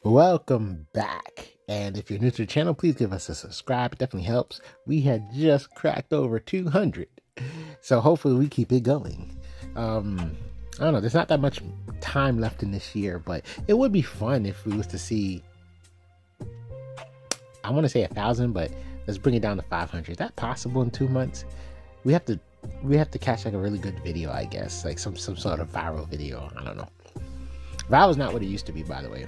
Welcome back, and if you're new to the channel, please give us a subscribe. It definitely helps. We had just cracked over 200, so hopefully we keep it going. I don't know, there's not that much time left in this year, but it would be fun if we was to see, I want to say 1,000, but let's bring it down to 500. Is that possible in 2 months? We have to catch like a really good video, I guess, like some sort of viral video. I don't know. Viral is not what it used to be, by the way.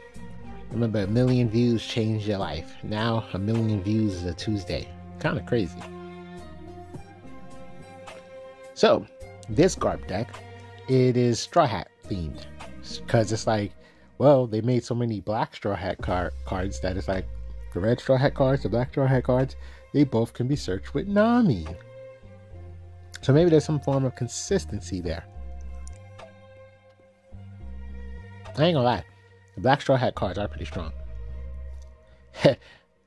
Remember, 1 million views changed your life. Now 1 million views is a Tuesday. Kind of crazy. So this Garp deck, it is Straw Hat themed, because it's like, well, they made so many black Straw Hat cards that it's like the red Straw Hat cards, the black Straw Hat cards, they both can be searched with Nami. So maybe there's some form of consistency there. I ain't gonna lie, the black Straw Hat cards are pretty strong.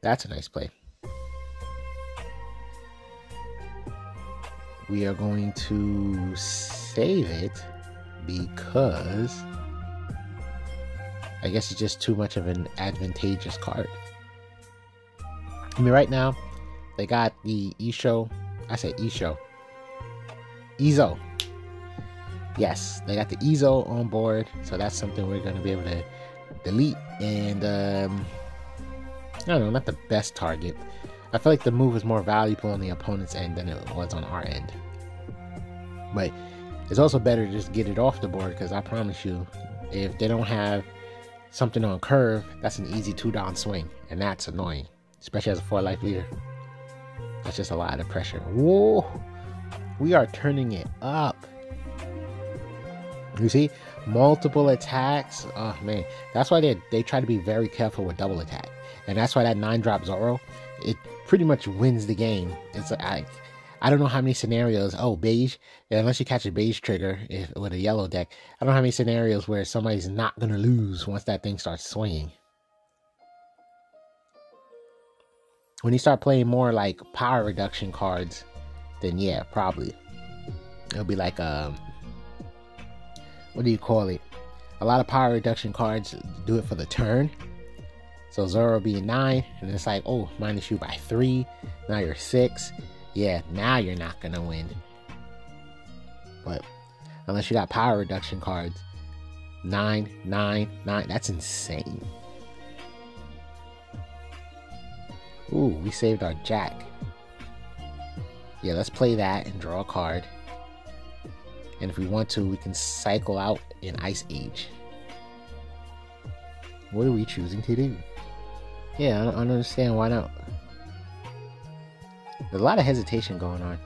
That's a nice play. We are going to save it because I guess it's just too much of an advantageous card. I mean, right now they got the Ezo. Yes, they got the Ezo on board, so that's something we're going to be able to delete. And I don't know, not the best target. I feel like the move is more valuable on the opponent's end than it was on our end. But it's also better to just get it off the board, because I promise you, if they don't have something on curve, that's an easy 2-down swing, and that's annoying, especially as a 4-life leader. That's just a lot of pressure. Whoa, we are turning it up. You see, multiple attacks. Oh man, that's why they try to be very careful with double attack, and that's why that 9-drop Zoro, it pretty much wins the game. It's like, I don't know how many scenarios. Oh, beige. Yeah, unless you catch a beige trigger with a yellow deck, I don't know how many scenarios where somebody's not gonna lose once that thing starts swinging. When you start playing more like power reduction cards, then yeah, probably it'll be like what do you call it? A lot of power reduction cards do it for the turn. So Zoro being 9, and it's like, oh, minus you by 3. Now you're 6. Yeah, now you're not gonna win. But unless you got power reduction cards, 9, 9, 9. That's insane. Ooh, we saved our Jack. Yeah, let's play that and draw a card. And if we want to, we can cycle out in Ice Age. What are we choosing to do? Yeah, I don't understand why not. There's a lot of hesitation going on.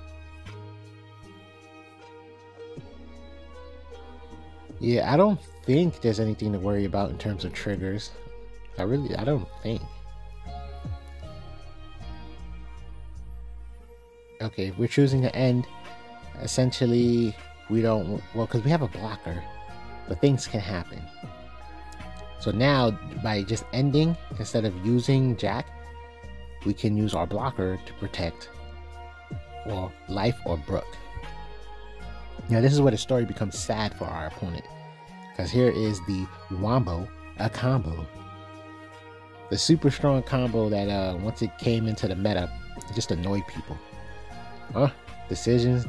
Yeah, I don't think there's anything to worry about in terms of triggers. I don't think. Okay, we're choosing to end. Essentially, we don't, well, because we have a blocker, but things can happen. So now, by just ending, instead of using Jack, we can use our blocker to protect or Life or Brook. Now this is where the story becomes sad for our opponent, because here is the Wombo, a combo. The super strong combo that once it came into the meta, it just annoyed people. Decisions.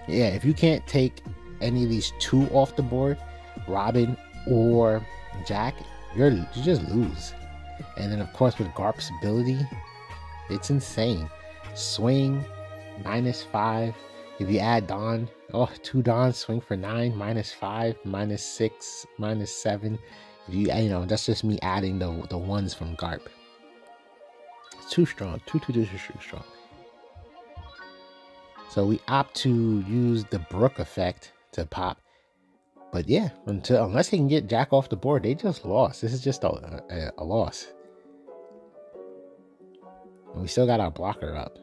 Yeah, if you can't take any of these 2 off the board, Robin or Jack, you just lose. And then of course with Garp's ability, it's insane. Swing, -5. If you add Dawn, 2 Dawns, swing for 9, -5, -6, -7. If you know, that's just me adding the ones from Garp. It's too strong, too strong. So we opt to use the Brook effect to pop. But yeah, unless they can get Jack off the board, they just lost. This is just a loss. And we still got our blocker up.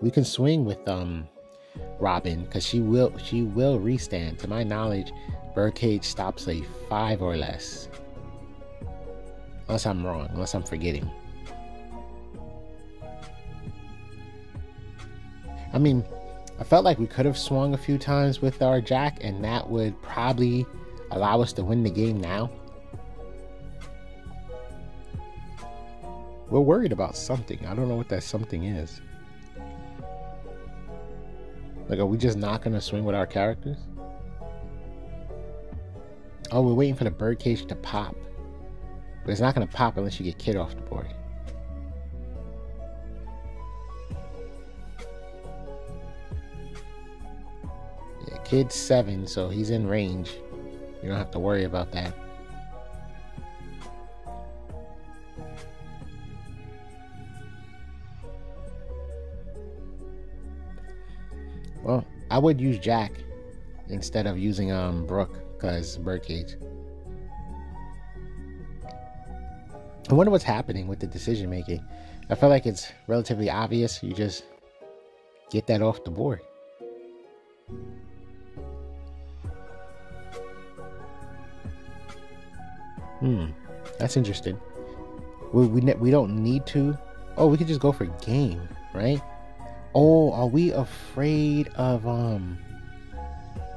We can swing with Robin, because she will restand. To my knowledge, Birdcage stops a 5 or less. Unless I'm wrong, unless I'm forgetting. I mean, I felt like we could have swung a few times with our jack, and that would probably allow us to win the game now. We're worried about something. I don't know what that something is. Like, are we just not going to swing with our characters? Oh, we're waiting for the birdcage to pop. But it's not going to pop unless you get Kid off the board. Yeah, Kid's 7, so he's in range. You don't have to worry about that. Well, I would use Jack instead of using Brook, because birdcage. I wonder what's happening with the decision making. I feel like it's relatively obvious. You just get that off the board. That's interesting. We don't need to. Oh, we could just go for game, right? Oh, are we afraid of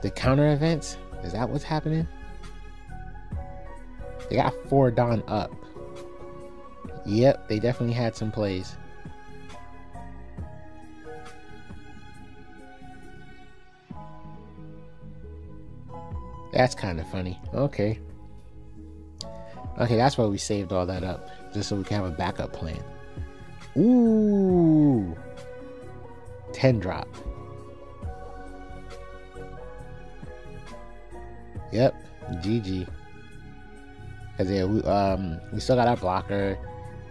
the counter events? Is that what's happening? They got 4 Don up. Yep, they definitely had some plays. That's kind of funny. Okay. Okay, that's why we saved all that up. Just so we can have a backup plan. Ooh. 10 drop. Yep. GG. Because yeah, we still got our blocker.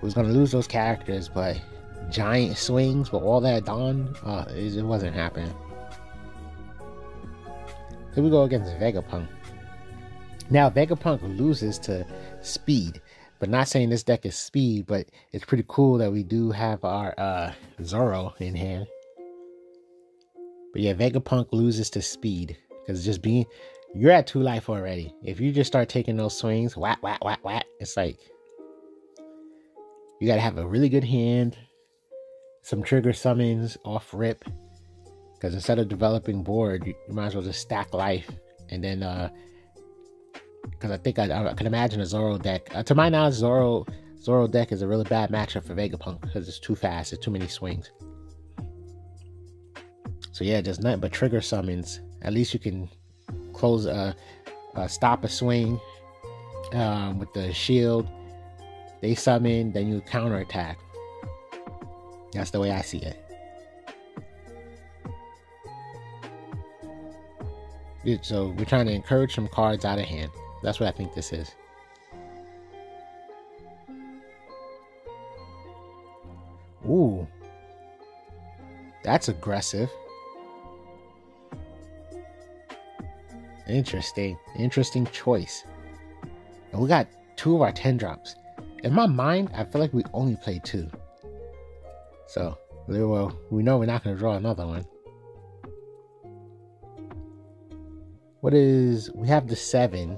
We was going to lose those characters, but giant swings with all that Dawn, it wasn't happening. Here we go against Vegapunk. Now, Vegapunk loses to speed. But not saying this deck is speed, but it's pretty cool that we do have our Zoro in hand. But yeah, Vegapunk loses to speed. Because just being... You're at 2 life already. If you just start taking those swings, whack, whack, whack, whack, it's like... You gotta have a really good hand. Some trigger summons off rip. Because instead of developing board, you might as well just stack life. And then... Because I think I can imagine a Zoro deck. To my knowledge, Zoro deck is a really bad matchup for Vegapunk because it's too fast. It's too many swings. So yeah, just nothing but trigger summons. At least you can close, stop a swing with the shield. They summon, then you counter attack. That's the way I see it. So we're trying to encourage some cards out of hand. That's what I think this is. Ooh. That's aggressive. Interesting. Interesting choice. And we got 2 of our 10 drops. In my mind, I feel like we only played 2. So, well, we know we're not going to draw another one. What is... We have the 7.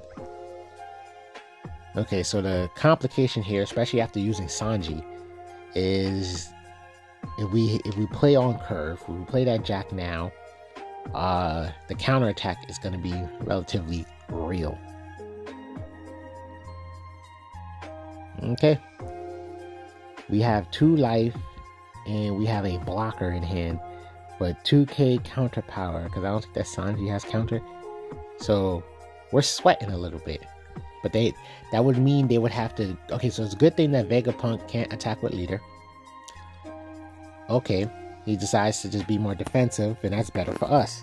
Okay, so the complication here, especially after using Sanji, is if we play on curve, we play that Jack now, the counterattack is going to be relatively real. Okay. We have 2 life, and we have a blocker in hand, but 2k counter power, because I don't think that Sanji has counter. So, we're sweating a little bit. But that would mean they would have to... Okay, so it's a good thing that Vegapunk can't attack with leader. Okay, he decides to just be more defensive, and that's better for us.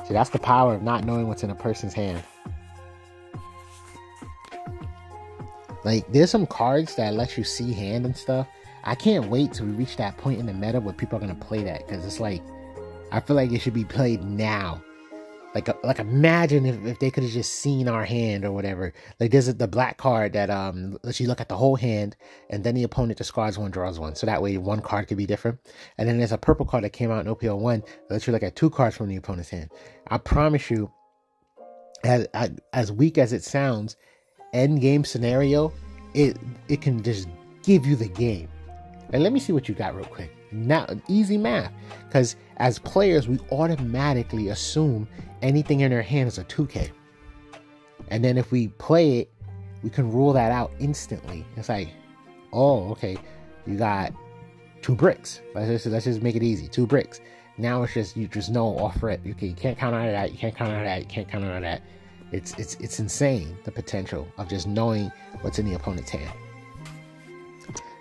See, that's the power of not knowing what's in a person's hand. Like, there's some cards that let you see hand and stuff. I can't wait till we reach that point in the meta where people are going to play that, because it's like... I feel like it should be played now. Like imagine if they could have just seen our hand or whatever. Like there's the black card that lets you look at the whole hand, and then the opponent discards 1, draws 1. So that way 1 card could be different. And then there's a purple card that came out in op08 that lets you look at 2 cards from the opponent's hand. I promise you, as weak as it sounds, end game scenario, it can just give you the game. And let me see what you got real quick. now easy math, because as players we automatically assume anything in their hand is a 2K, and then if we play it, we can rule that out instantly. It's like, oh, okay, you got 2 bricks. Let's just make it easy. 2 bricks. Now it's just, you just know off rip. You can't count out of that. You can't count out of that. You can't count out of that. It's insane, the potential of just knowing what's in the opponent's hand.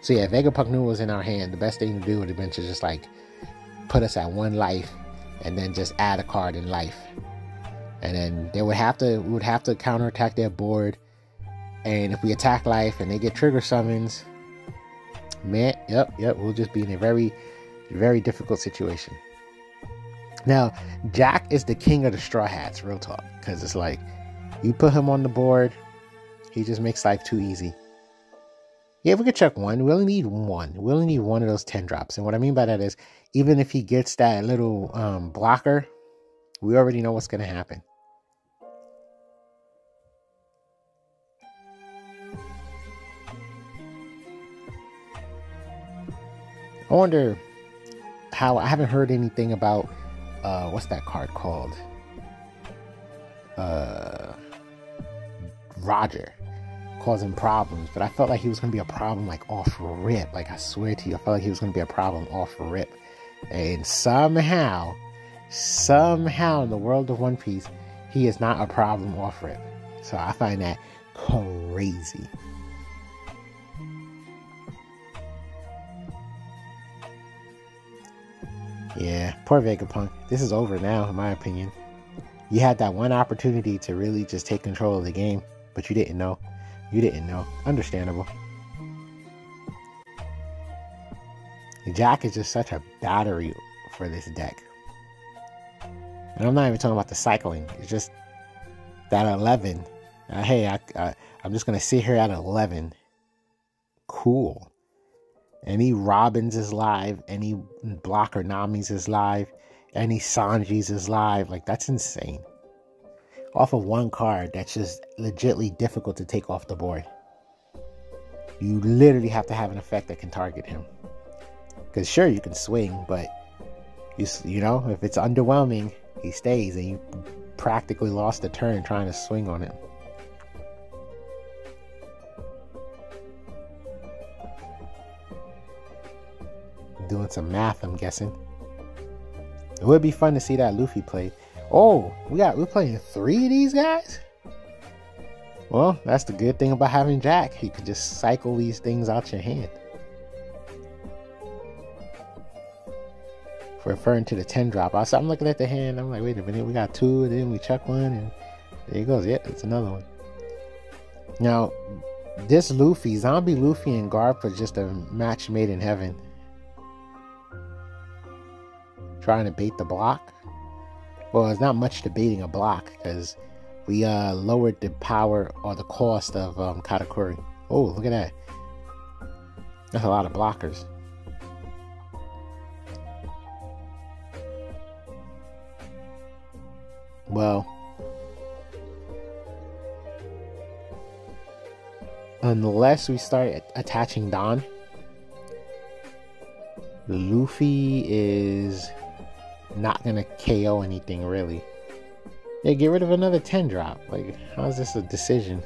So yeah, Vegapunk knew what was in our hand. The best thing to do would have been to just like put us at 1 life, and then just add a card in life, and then we would have to counterattack their board. And if we attack life and they get trigger summons, man, yep, we'll just be in a very, very difficult situation. Now, Jack is the king of the straw hats, real talk, because it's like, you put him on the board, he just makes life too easy. Yeah, we could chuck 1. We only need 1. We only need 1 of those 10 drops. And what I mean by that is, even if he gets that little blocker, we already know what's going to happen. I wonder how, I haven't heard anything about, what's that card called? Roger, causing problems, but I felt like he was going to be a problem like off rip. Like, I swear to you, I felt like he was going to be a problem off rip. And somehow in the world of One Piece, he is not a problem off rip. So I find that crazy. Yeah, poor Vegapunk. This is over now, in my opinion. You had that one opportunity to really just take control of the game, but you didn't know. You didn't know. Understandable. Jack is just such a battery for this deck. And I'm not even talking about the cycling. It's just that 11. Hey, I'm just going to sit here at 11. Cool. Any Robins is live. Any Blocker Namis is live. Any Sanjis is live. Like, that's insane. Off of 1 card, that's just legitly difficult to take off the board. You literally have to have an effect that can target him. Because sure, you can swing, but you know, if it's underwhelming, he stays, and you practically lost a turn trying to swing on him. Doing some math, I'm guessing. It would be fun to see that Luffy play. Oh, we're playing 3 of these guys? Well, that's the good thing about having Jack. You can just cycle these things out your hand. For referring to the 10 drop, I'm looking at the hand. I'm like, wait a minute, we got 2, and then we chuck 1, and there he goes. Yep, it's another one. Now, this Luffy, Zombie Luffy and Garp are just a match made in heaven. Trying to bait the block. Well, it's not much debating a block, because we lowered the power or the cost of Katakuri. Oh, look at that. That's a lot of blockers. Well, unless we start attaching Don, Luffy is not gonna KO anything really. Yeah, get rid of another 10 drop. Like, how is this a decision?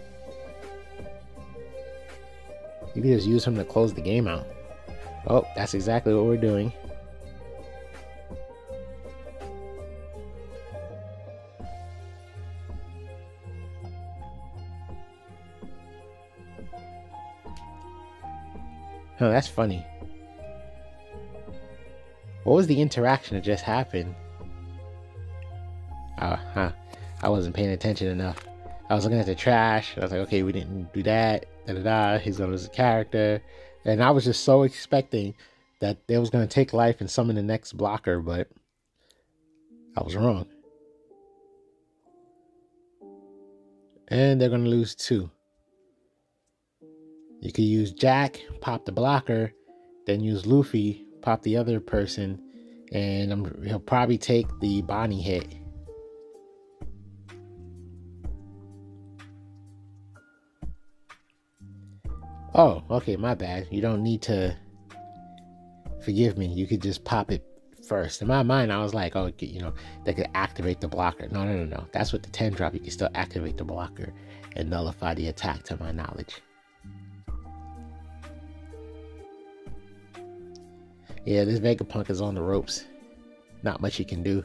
You can just use him to close the game out. Oh, that's exactly what we're doing. Oh, that's funny. What was the interaction that just happened? I wasn't paying attention enough. I was looking at the trash. I was like, okay, we didn't do that. He's gonna lose a character. And I was just so expecting that they was gonna take life and summon the next blocker, but I was wrong. And they're gonna lose 2. You could use Jack, pop the blocker, then use Luffy, pop the other person, and he'll probably take the Bonnie hit. Oh, okay, my bad. You don't need to forgive me, you could just pop it first. In my mind, I was like, oh, you know, they could activate the blocker. No. That's with the 10 drop. You can still activate the blocker and nullify the attack, to my knowledge. Yeah, this Vegapunk is on the ropes. Not much he can do.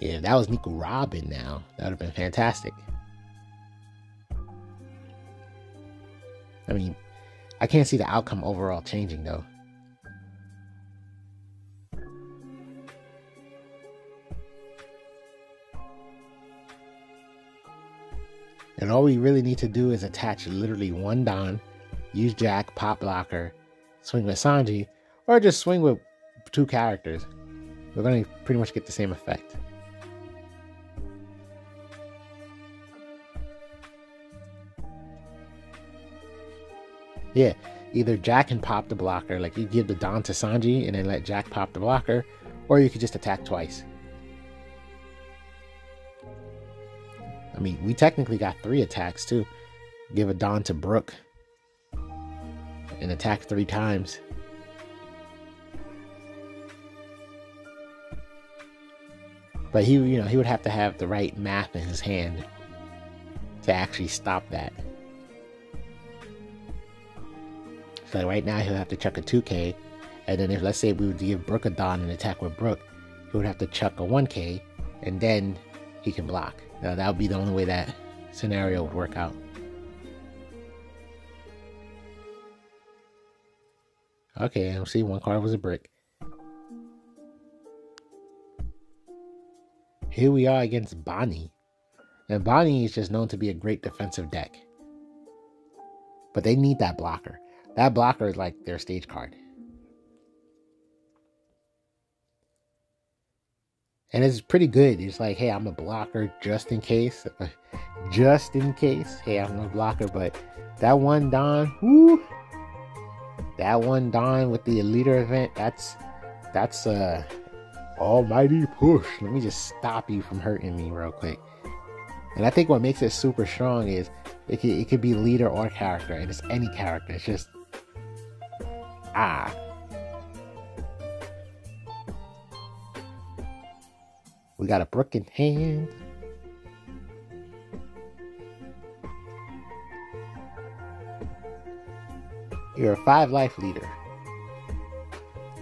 Yeah, if that was Nico Robin now, that would have been fantastic. I mean, I can't see the outcome overall changing, though. And all we really need to do is attach literally one Don, use Jack, pop blocker, swing with Sanji, or just swing with 2 characters. We're going to pretty much get the same effect. Yeah, either Jack can pop the blocker, like you give the Don to Sanji and then let Jack pop the blocker, or you could just attack twice. I mean, we technically got 3 attacks too. Give a Don to Brook and attack 3 times. But he would have to have the right math in his hand to actually stop that. So right now he'll have to chuck a 2K, and then if, let's say, we would give Brook a Don and attack with Brook, he would have to chuck a 1K, and then he can block. Now, that would be the only way that scenario would work out. Okay, I see 1 card was a brick. Here we are against Bonnie. And Bonnie is just known to be a great defensive deck. But they need that blocker. That blocker is like their stage card. And it's pretty good. It's like, hey, I'm a blocker just in case. Just in case. Hey, I'm a blocker. But that one Don, whoo, that one Don with the leader event, that's a almighty push. Let me just stop you from hurting me real quick. And I think what makes it super strong is it could be leader or character, and it's any character. It's just we got a Brook in hand. You're a 5 life leader.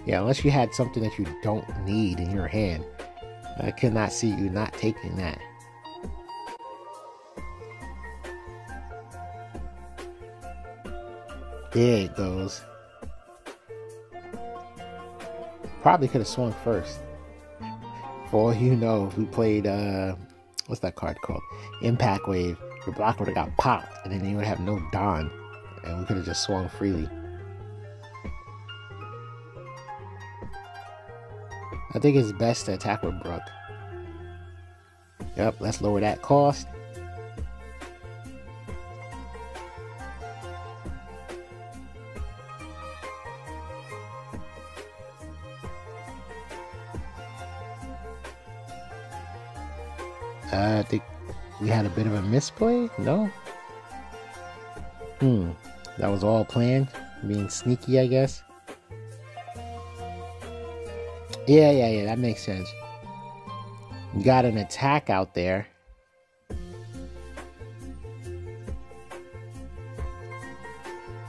Yeah, unless you had something that you don't need in your hand. I could not see you not taking that. There it goes. Probably could have swung first. For all you know, if we played, what's that card called? Impact Wave. Your block would have got popped, and then you would have no Don. And we could have just swung freely. I think it's best to attack with Brook. Yep, let's lower that cost. I think we had a bit of a misplay. No? That was all planned. Being sneaky, I guess. Yeah, that makes sense. You got an attack out there.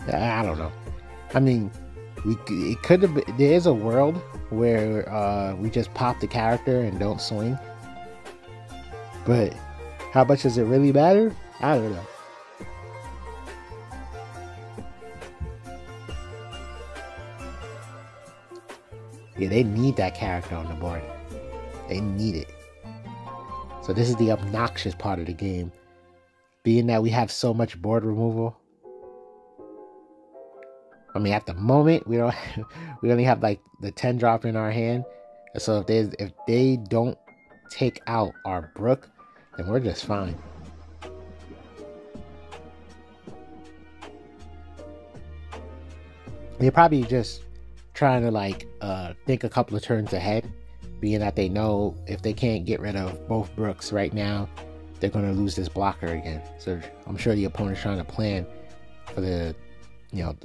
I don't know. I mean, it could have been, there is a world where we just pop the character and don't swing. But how much does it really matter? I don't know. Yeah, they need that character on the board. They need it. So this is the obnoxious part of the game. Being that we have so much board removal. I mean, at the moment, we only have like the 10 drop in our hand. So if they don't take out our Brook, then we're just fine. They're probably just trying to like think a couple of turns ahead, being that they know if they can't get rid of both Brooks right now, they're going to lose this blocker again. So I'm sure the opponent's trying to plan for the you know,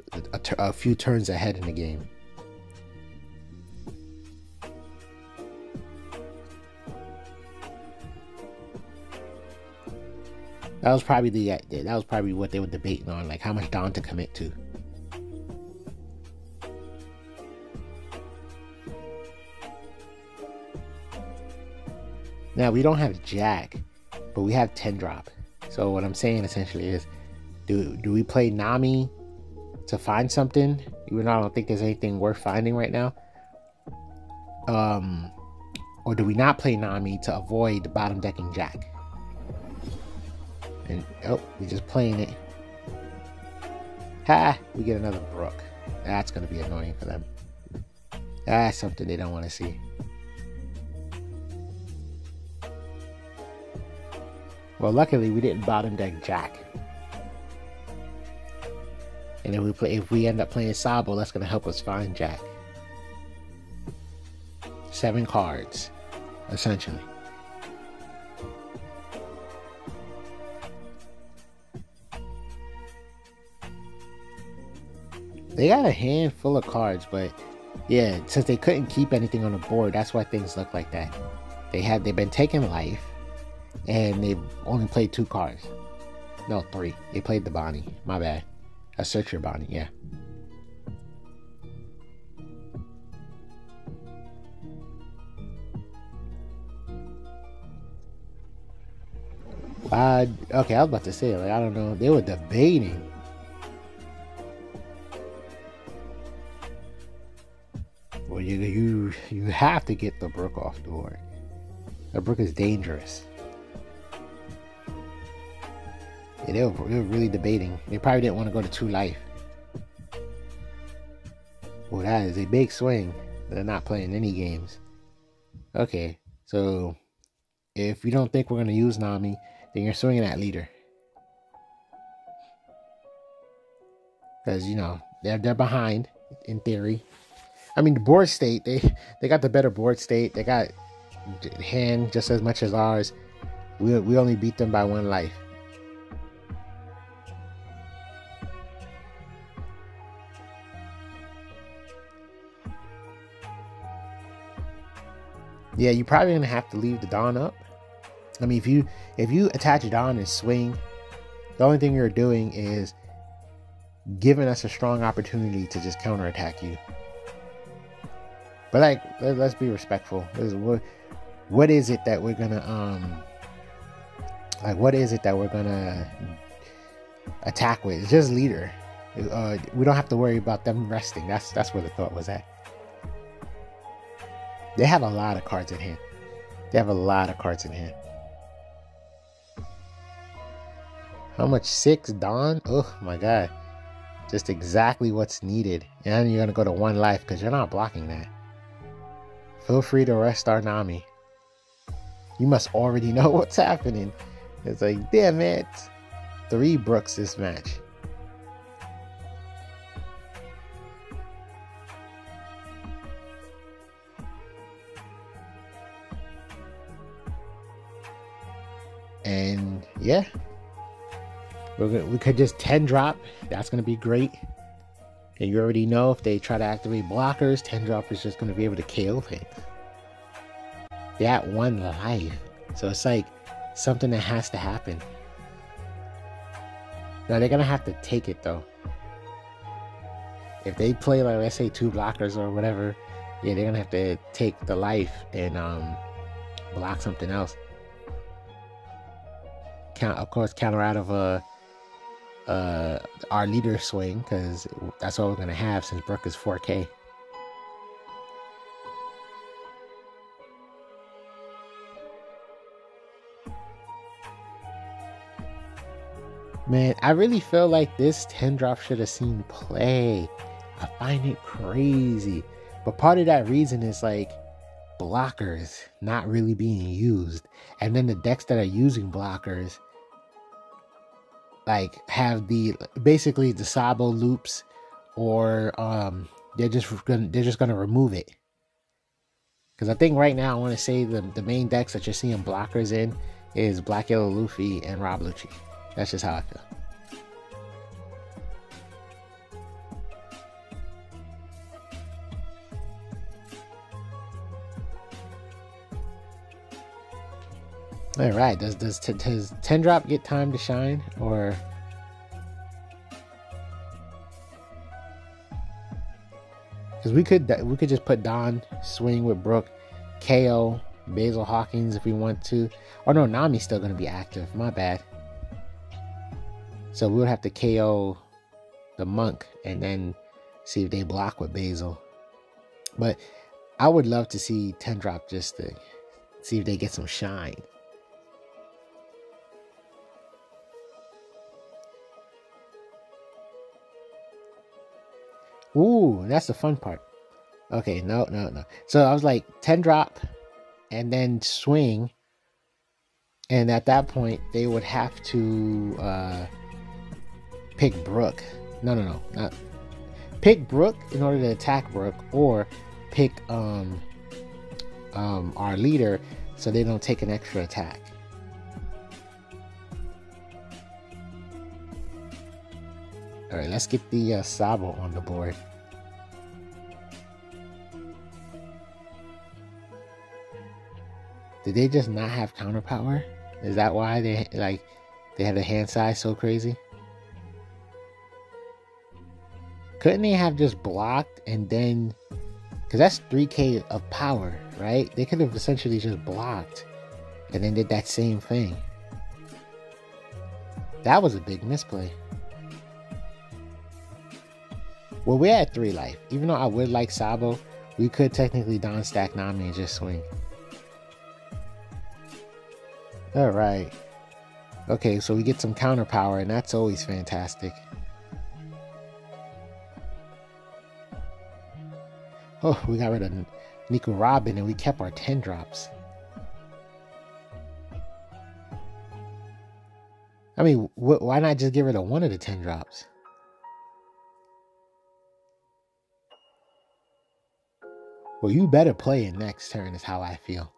a few turns ahead in the game. That was probably what they were debating on, like how much Dawn to commit to. Now we don't have Jack, but we have 10 drop. So what I'm saying essentially is, do we play Nami to find something? Even though I don't think there's anything worth finding right now. Or do we not play Nami to avoid the bottom decking Jack? And oh, we're just playing it. Ha! We get another Brook. That's gonna be annoying for them. That's something they don't want to see. Well, luckily we didn't bottom deck Jack. And if we end up playing Sabo, that's gonna help us find Jack. 7 cards, essentially. They got a handful of cards, but yeah, since they couldn't keep anything on the board, that's why things look like that. They've been taking life, and they've only played 2 cards. No, 3. They played the Bonnie. My bad. A Searcher Bonnie, yeah. Okay, I was about to say, like, I don't know. They were debating. Well, you have to get the Brook off the board. The Brook is dangerous. Yeah, they were really debating. They probably didn't want to go to 2 life. Well, that is a big swing. They're not playing any games. Okay, so if you don't think we're going to use Nami, then you're swinging at leader. Because, you know, they're behind, in theory. I mean, the board state, they got the better board state. They got hand just as much as ours. We only beat them by 1 life. Yeah, you're probably gonna have to leave the Dawn up. I mean, if you attach Dawn and swing, the only thing you're doing is giving us a strong opportunity to just counterattack you. But like, let's be respectful. What is it that we're gonna what is it that we're gonna attack with? It's just leader. We don't have to worry about them resting. That's where the thought was at. They have a lot of cards in hand. How much? 6 Dawn? Oh my god. Just exactly what's needed. And you're gonna go to 1 life because you're not blocking that. Feel free to rest our Nami. You must already know what's happening. It's like, damn it. 3 Brooks this match. And yeah, we could just 10 drop. That's gonna be great. And you already know if they try to activate blockers, 10 drop is just gonna be able to KO things. They're at 1 life, so it's like something that has to happen. Now they're gonna have to take it though. If they play, like, let's say 2 blockers or whatever, yeah, they're gonna have to take the life and block something else. Of course, counter out of our leader swing, because that's all we're gonna have since Brook is 4K. Man, I really feel like this 10 drop should have seen play. I find it crazy, but part of that reason is like blockers not really being used, and then the decks that are using blockers like have basically the Sabo loops, or they're just gonna remove it. Because I think right now I want to say the main decks that you're seeing blockers in is Black Yellow Luffy and Rob Lucci. That's just how I feel. All right. Does 10 drop get time to shine, or? Because we could just put Don, swing with Brook, KO Basil Hawkins if we want to. Oh no, Nami's still gonna be active. My bad. So we would have to KO the Monk and then see if they block with Basil. But I would love to see 10 drop just to see if they get some shine. Ooh, that's the fun part. Okay, no. So I was like 10 drop and then swing. And at that point, they would have to pick Brook. No, not pick Brook in order to attack Brook, or pick our leader so they don't take an extra attack. All right, let's get the Sabo on the board. Did they just not have counter power? Is that why they had a hand size so crazy? Couldn't they have just blocked and then, because that's 3k of power, right? They could have essentially just blocked and then did that same thing. That was a big misplay. Well, we're at 3 life. Even though I would like Sabo, we could technically Don stack Nami and just swing. Alright. Okay, so we get some counter power, and that's always fantastic. Oh, we got rid of Nico Robin, and we kept our 10 drops. I mean, why not just get rid of one of the 10 drops? Well, you better play it next turn is how I feel.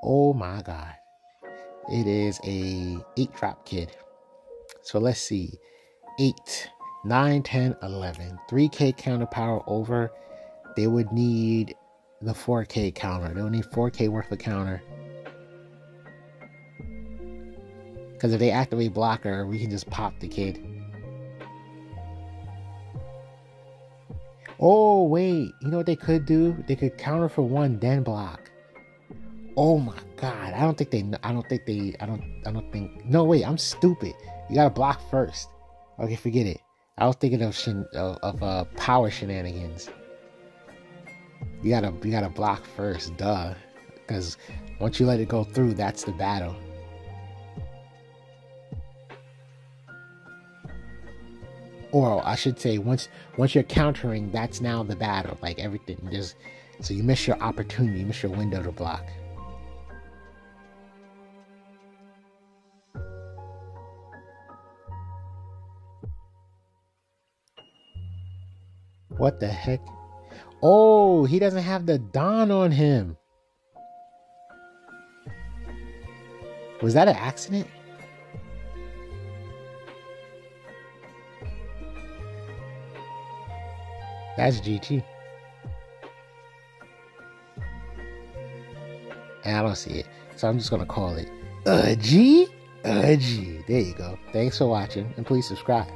Oh my god. It is a 8 drop kid. So let's see. 8, 9, 10, 11. 3k counter power over. They would need the 4k counter. They would need 4k worth of counter. Because if they activate blocker, we can just pop the kid. Oh wait, you know what they could do? They could counter for 1, then block. Oh my god, I don't think. No wait, I'm stupid. You gotta block first. Okay, forget it. I was thinking of power shenanigans. You gotta block first, duh. Because once you let it go through, that's the battle. Or I should say, once you're countering, that's now the battle. Like everything just, so you miss your opportunity, you miss your window to block. What the heck? Oh, he doesn't have the Don on him. Was that an accident? That's GG. And I don't see it. So I'm just going to call it G. There you go. Thanks for watching, and please subscribe.